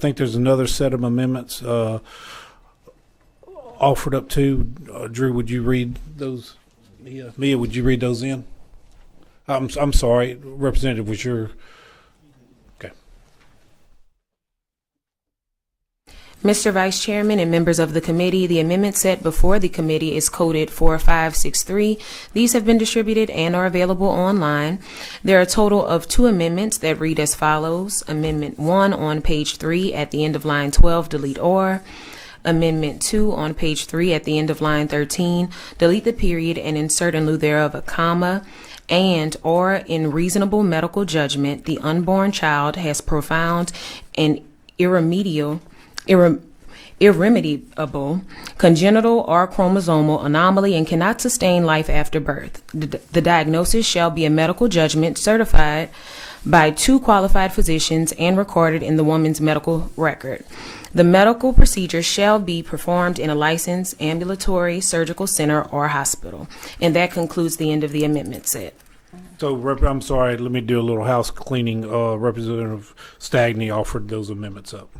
think there's another set of amendments offered up too. Drew, would you read those? Mia, would you read those in? I'm sorry, Representative, was your... Okay. Mr. Vice Chairman and members of the committee, the amendment set before the committee is coded 4563. These have been distributed and are available online. There are a total of 2 amendments that read as follows. Amendment 1 on page 3 at the end of line 12, delete or. Amendment 2 on page 3 at the end of line 13, delete the period and insert in lieu thereof a comma. And or in reasonable medical judgment, the unborn child has profound and irremediable congenital or chromosomal anomaly and cannot sustain life after birth. The diagnosis shall be a medical judgment certified by 2 qualified physicians and recorded in the woman's medical record. The medical procedure shall be performed in a licensed ambulatory surgical center or hospital. And that concludes the end of the amendment set. So, I'm sorry, let me do a little house cleaning. Representative Stagney offered those amendments up.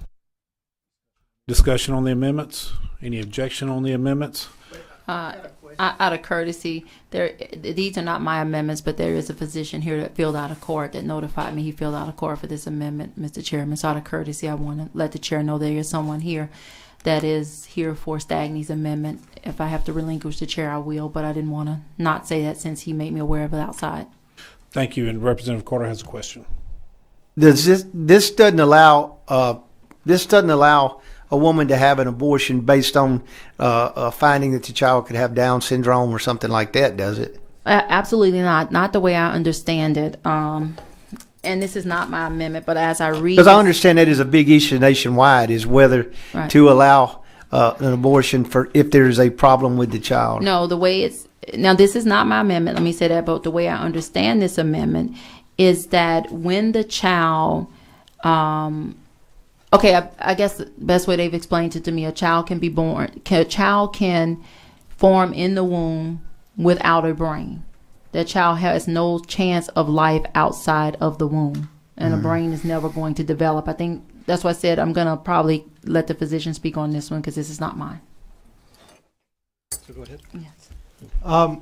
Discussion on the amendments? Any objection on the amendments? Out of courtesy, these are not my amendments, but there is a physician here that filled out a court that notified me he filled out a court for this amendment, Mr. Chairman. So out of courtesy, I want to let the chair know there is someone here that is here for Stagney's amendment. If I have to relinquish the chair, I will, but I didn't want to not say that since he made me aware of it outside. Thank you. And Representative Carter has a question. This doesn't allow a woman to have an abortion based on a finding that the child could have Down syndrome or something like that, does it? Absolutely not. Not the way I understand it. And this is not my amendment, but as I read... Because I understand that is a big issue nationwide, is whether to allow an abortion for if there is a problem with the child. No, the way it's... Now, this is not my amendment. Let me say that. But the way I understand this amendment is that when the child... Okay, I guess the best way they've explained it to me, a child can be born, a child can form in the womb without a brain. That child has no chance of life outside of the womb, and a brain is never going to develop. I think that's why I said I'm going to probably let the physician speak on this one because this is not mine. So go ahead. Yes.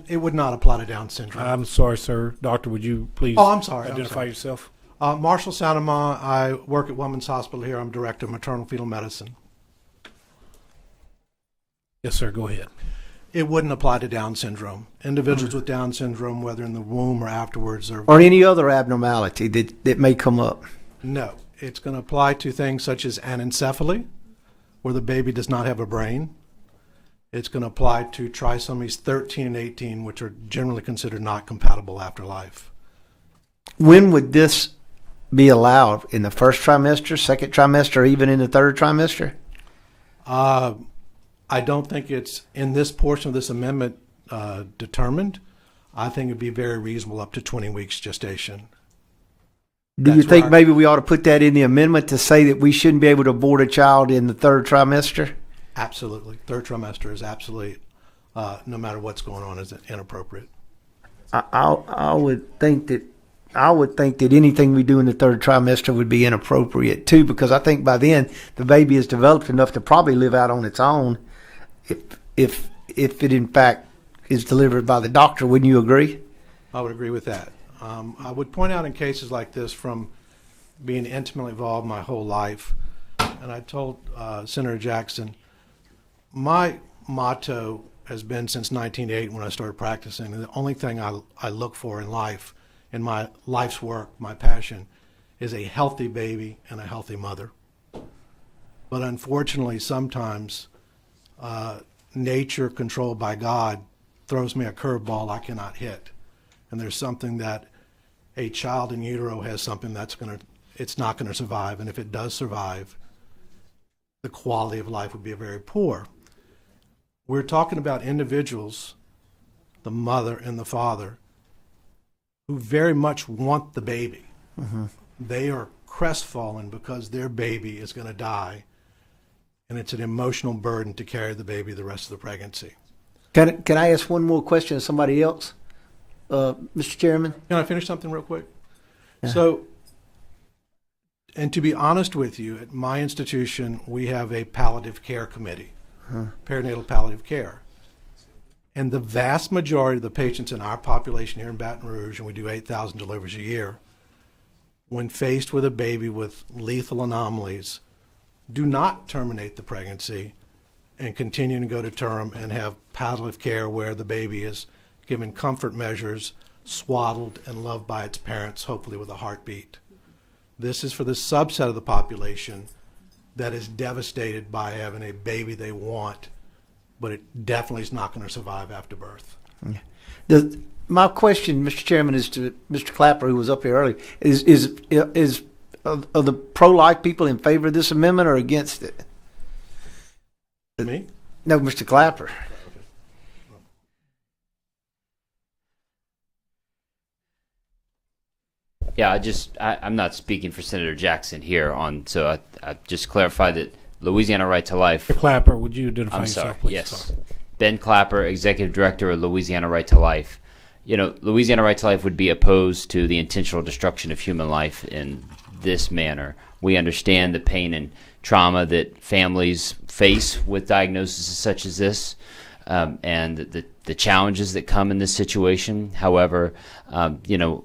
It would not apply to Down syndrome. I'm sorry, sir. Doctor, would you please identify yourself? Marshall Sanama. I work at Women's Hospital here. I'm director of maternal fetal medicine. Yes, sir. Go ahead. It wouldn't apply to Down syndrome. Individuals with Down syndrome, whether in the womb or afterwards, or any other abnormality that may come up. No, it's going to apply to things such as anencephaly, where the baby does not have a brain. It's going to apply to trisomies 13 and 18, which are generally considered not compatible after life. When would this be allowed? In the first trimester, second trimester, or even in the third trimester? I don't think it's in this portion of this amendment determined. I think it'd be very reasonable up to 20 weeks gestation. Do you think maybe we ought to put that in the amendment to say that we shouldn't be able to abort a child in the third trimester? Absolutely. Third trimester is absolutely, no matter what's going on, is inappropriate. I would think that anything we do in the third trimester would be inappropriate too, because I think by then the baby is developed enough to probably live out on its own if it in fact is delivered by the doctor. Wouldn't you agree? I would agree with that. I would point out in cases like this, from being intimately involved my whole life, and I told Senator Jackson, my motto has been since 1980 when I started practicing, and the only thing I look for in life, in my life's work, my passion, is a healthy baby and a healthy mother. But unfortunately, sometimes nature controlled by God throws me a curveball I cannot hit. And there's something that a child in utero has something it's not going to survive. And if it does survive, the quality of life would be very poor. We're talking about individuals, the mother and the father, who very much want the baby. Mm-hmm. They are crestfallen because their baby is going to die, and it's an emotional burden to carry the baby the rest of the pregnancy. Can I ask one more question to somebody else, Mr. Chairman? Can I finish something real quick? Yeah. So And to be honest with you, at my institution, we have a palliative care committee, perinatal palliative care. And the vast majority of the patients in our population here in Baton Rouge, and we do 8,000 deliveries a year, when faced with a baby with lethal anomalies, do not terminate the pregnancy and continue to go to term and have palliative care where the baby is given comfort measures, swaddled, and loved by its parents, hopefully with a heartbeat. This is for the subset of the population that is devastated by having a baby they want, but it definitely is not going to survive after birth. My question, Mr. Chairman, is to Mr. Clapper, who was up here earlier. Are the pro-life people in favor of this amendment or against it? Me? No, Mr. Clapper. Yeah, I'm not speaking for Senator Jackson here so I just clarify that Louisiana Right to Life. Mr. Clapper, would you identify I'm yourself, sorry, please? yes. Sorry. Ben Clapper, Executive Director of Louisiana Right to Life. You know, Louisiana Right to Life would be opposed to the intentional destruction of human life in this manner. We understand the pain and trauma that families face with diagnoses such as this, and the challenges that come in this situation. However, you know,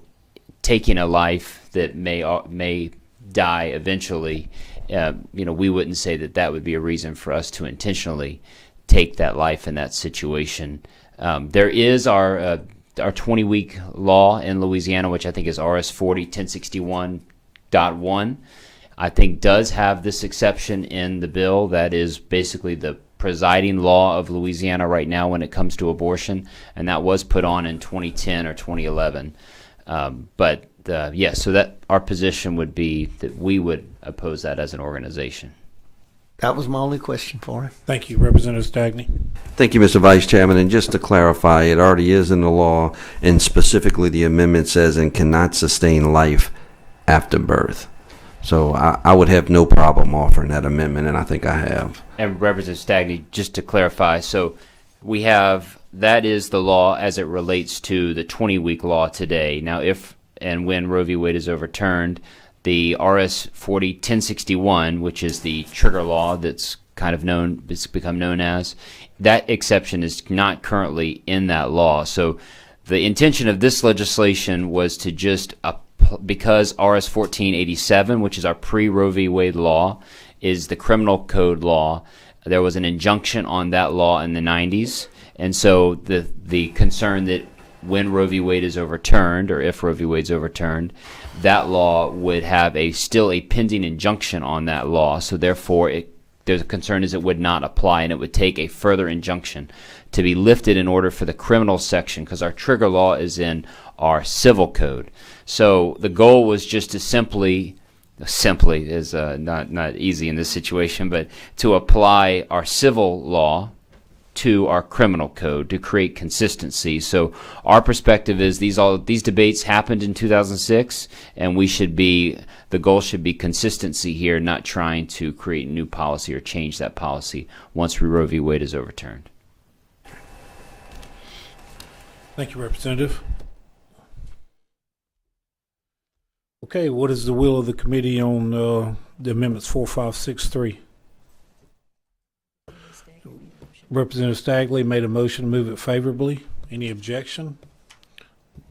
taking a life that may die eventually, you know, we wouldn't say that would be a reason for us to intentionally take that life in that situation. There is our 20-week law in Louisiana, which I think is RS 40-1061.1. I think does have this exception in the bill that is basically the presiding law of Louisiana right now when it comes to abortion, and that was put on in 2010 or 2011. Yes, so that our position would be that we would oppose that as an organization. That was my only question for him. Thank you, Representative Stagney. Thank you, Mr. Vice Chairman. And just to clarify, it already is in the law, and specifically the amendment says, and cannot sustain life after birth. So I would have no problem offering that amendment, and I think I have. And Representative Stagney, just to clarify, so we have, that is the law as it relates to the 20-week law today. Now, if and when Roe v. Wade is overturned, the RS 40-1061, which is the trigger law that's kind of known, it's become known as, that exception is not currently in that law. So the intention of this legislation was to just, because RS 1487, which is our pre-Roe v. Wade law, is the criminal code law, there was an injunction on that law in the 90s. And so the concern that when Roe v. Wade is overturned, or if Roe v. Wade's overturned, that law would have still a pending injunction on that law. So therefore, the concern is it would not apply, and it would take a further injunction to be lifted in order for the criminal section, because our trigger law is in our civil code. So the goal was just to simply is not easy in this situation, but to apply our civil law to our criminal code to create consistency. So our perspective is these debates happened in 2006, and the goal should be consistency here, not trying to create new policy or change that policy once Roe v. Wade is overturned. Thank you, Representative. Okay, what is the will of the committee on the amendments 4563? Representative Stagley made a motion to move it favorably. Any objection?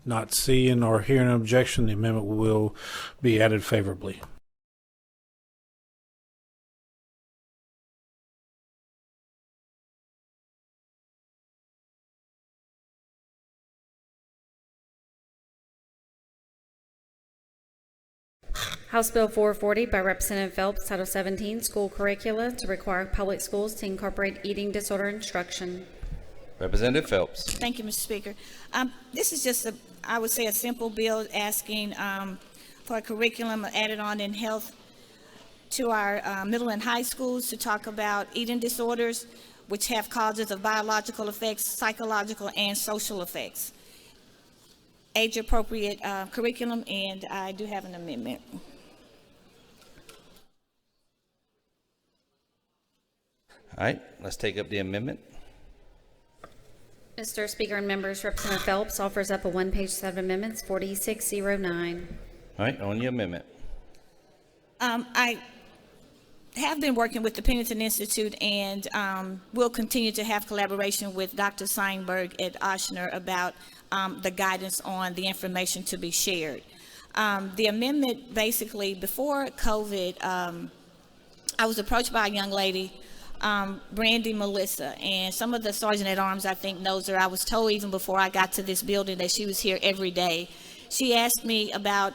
Not seeing or hearing an objection, the amendment will be added favorably. House Bill 440 by Representative Phelps, Title 17, School Curricula to require public schools to incorporate eating disorder instruction. Representative Phelps. Thank you, Mr. Speaker. This is just I would say a simple bill asking for a curriculum added on in health to our middle and high schools to talk about eating disorders, which have causes of biological effects, psychological, and social effects. Age-appropriate curriculum, and I do have an amendment. All right, let's take up the amendment. Mr. Speaker and members, Representative Phelps offers up a one-page set of amendments, 4609. All right, on your amendment. I have been working with the Pennington Institute and will continue to have collaboration with Dr. Seinberg at Ochsner about the guidance on the information to be shared. The amendment basically, before COVID, I was approached by a young lady, Brandy Melissa, and some of the sergeant at arms I think knows her. I was told even before I got to this building that she was here every day. She asked me about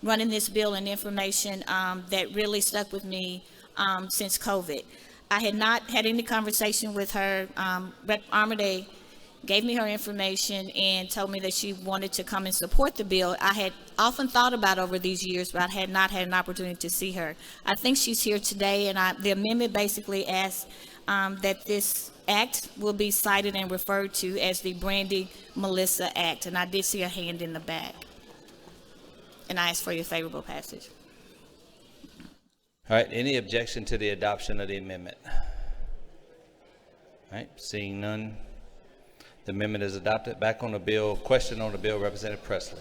running this bill and information that really stuck with me since COVID. I had not had any conversation with her. Rep. Armaday gave me her information and told me that she wanted to come and support the bill. I had often thought about over these years, but I had not had an opportunity to see her. I think she's here today, and the amendment basically asks that this act will be cited and referred to as the Brandy Melissa Act, and I did see a hand in the back. And I ask for your favorable passage. All right, any objection to the adoption of the amendment? All right, seeing none, the amendment is adopted. Back on the bill. Question on the bill, Representative Presley.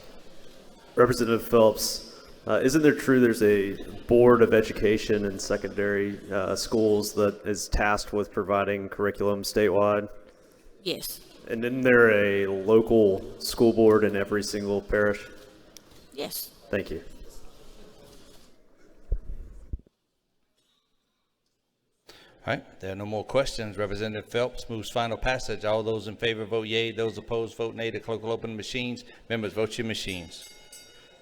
Representative Phelps, isn't there true there's a Board of Education and Secondary Schools that is tasked with providing curriculum statewide? Yes. And isn't there a local school board in every single parish? Yes. Thank you. All right, there are no more questions. Representative Phelps moves final passage. All those in favor vote yea. Those opposed vote nay. The clerk will open the machines. Members, vote your machines.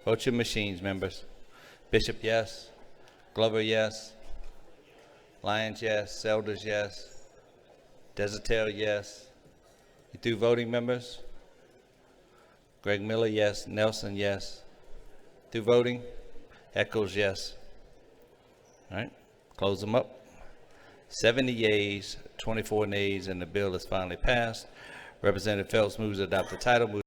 Vote your machines, members. Bishop, yes. Glover, yes. Lyons, yes. Selders, yes. Desatel, yes. You through voting, members? Greg Miller, yes. Nelson, yes. Through voting? Echoes, yes. All right, close them up. 70 yeas, 24 nays, and the bill is finally passed. Representative Phelps moves to adopt the title.